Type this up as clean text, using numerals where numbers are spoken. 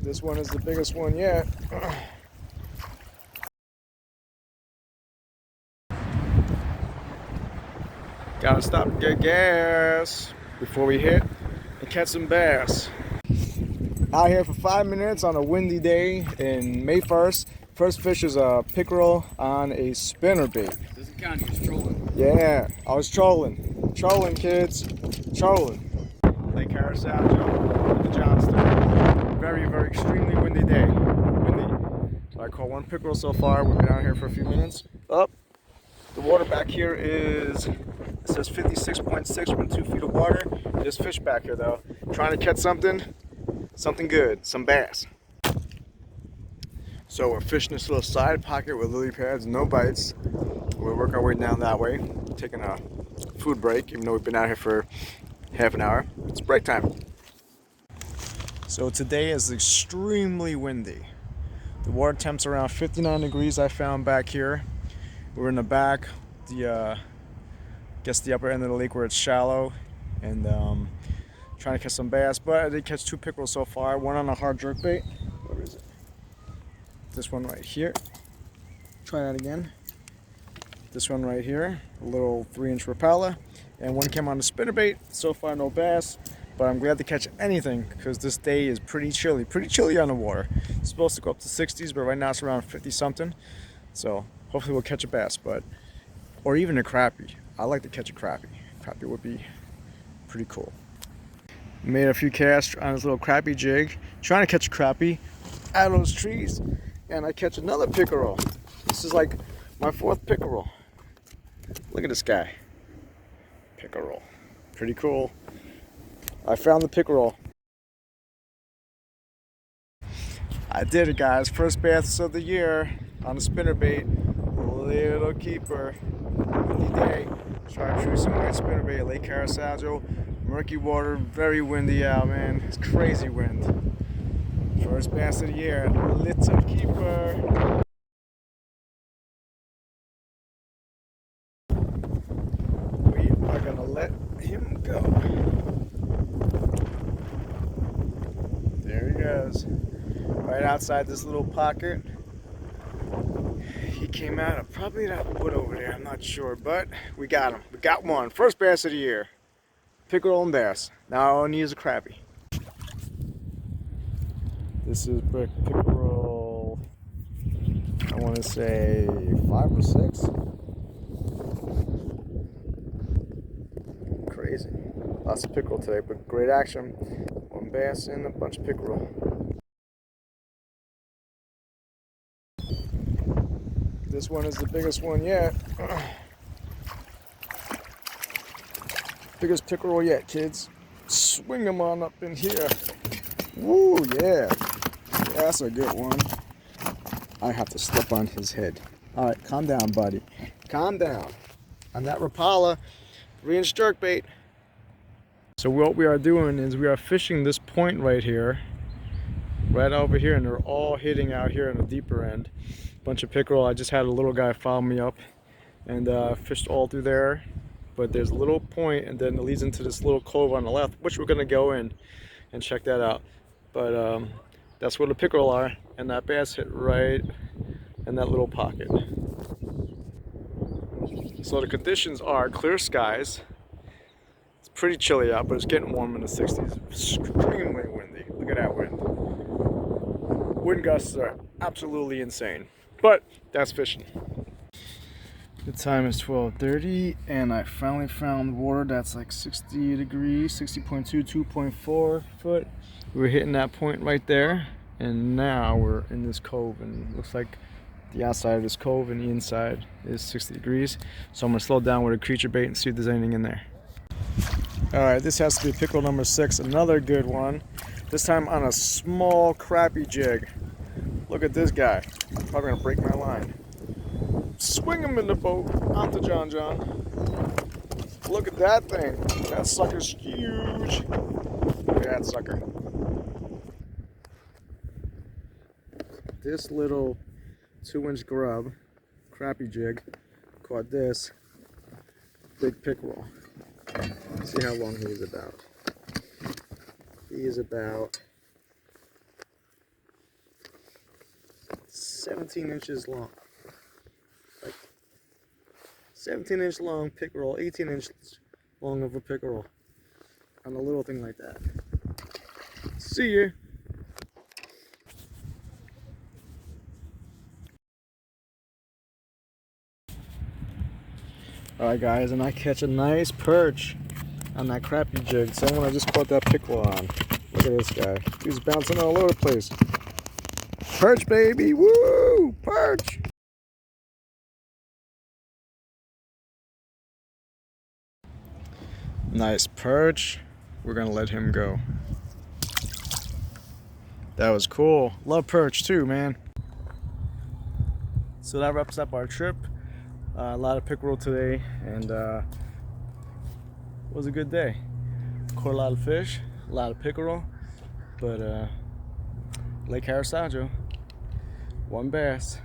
This one is the biggest one yet. Gotta stop and get gas before we hit and catch some bass. Out here for 5 minutes on a windy day in May 1st. First fish is a pickerel on a spinnerbait. Doesn't count, you're trolling. Yeah, I was trolling. Trolling, kids. Trolling. Lake Carasaljo with the Johnston. Very, very extremely windy day. Windy. So I caught one pickerel so far. We've been out here for a few minutes. Up. The water back here is, it says 56.6 from 2 feet of water. There's fish back here though. Trying to catch something good, some bass. So we're fishing this little side pocket with lily pads, no bites. We'll work our way down that way, taking a food break, even though we've been out here for half an hour. It's break time. So today is extremely windy. The water temp's around 59 degrees I found back here. We're in the back, guess the upper end of the lake where it's shallow, and trying to catch some bass. But I did catch 2 pickerels so far. One on a hard jerkbait. Where is it? This one right here. Try that again. This one right here, a little 3-inch Rapala, and one came on a spinnerbait. So far, no bass, but I'm glad to catch anything because this day is pretty chilly on the water. It's supposed to go up to 60s, but right now it's around 50 something. So hopefully we'll catch a bass, or even a crappie. I like to catch a crappie. Crappie would be pretty cool. Made a few casts on this little crappie jig, trying to catch a crappie out of those trees, and I catch another pickerel. This is like my 4th pickerel. Look at this guy. Pickerel. Pretty cool. I found the pickerel. I did it, guys. First bass of the year on a spinnerbait. Little keeper. Windy day. Chartreuse white spinnerbait, Lake Carasaljo. Murky water, very windy out, man. It's crazy wind. First bass of the year. Little keeper. We are gonna let him go. There he goes. Right outside this little pocket. He came out of probably that wood over there, I'm not sure, but we got him. We got one. First bass of the year. Pickerel and bass. Now all I need is a crappie. This is pickerel, I want to say 5 or 6. Crazy. Lots of pickerel today, but great action. One bass and a bunch of pickerel. This one is the biggest one yet. Biggest pickerel yet, kids. Swing them on up in here. Woo, yeah. That's a good one. I have to step on his head. All right, calm down, buddy. Calm down. On that Rapala, 3-inch jerkbait. So what we are doing is we are fishing this point right here, right over here, and they're all hitting out here in the deeper end. Bunch of pickerel. I just had a little guy follow me up and fished all through there. But there's a little point, and then it leads into this little cove on the left, which we're gonna go in and check that out. But that's where the pickerel are, and that bass hit right in that little pocket. So the conditions are clear skies. It's pretty chilly out, but it's getting warm in the 60s. Extremely windy. Look at that wind. Wind gusts are absolutely insane, but that's fishing. The time is 12:30, and I finally found water that's like 60 degrees, 60.2, 2.4 foot. We were hitting that point right there, and now we're in this cove, and it looks like the outside of this cove and the inside is 60 degrees. So I'm gonna slow down with a creature bait and see if there's anything in there. All right, this has to be pickerel number 6, another good one. This time on a small crappie jig. Look at this guy. I'm probably gonna break my line. Swing him in the boat onto John. Look at that thing. That sucker's huge. Look at that sucker. This little 2-inch grub, crappie jig, caught this big pickerel. See how long he is about. He is about 17 inches long. Like 17-inch long pickerel, 18-inch long of a pickerel. On a little thing like that. See ya! Alright guys, and I catch a nice perch on that crappie jig. Someone I just caught that pickerel on. Look at this guy. He's bouncing all over the place. Perch baby! Woo! Perch! Nice perch. We're gonna let him go. That was cool. Love perch too, man. So that wraps up our trip. A lot of pickerel today, and it was a good day. Caught a lot of fish, a lot of pickerel, but Lake Carasaljo, one bass.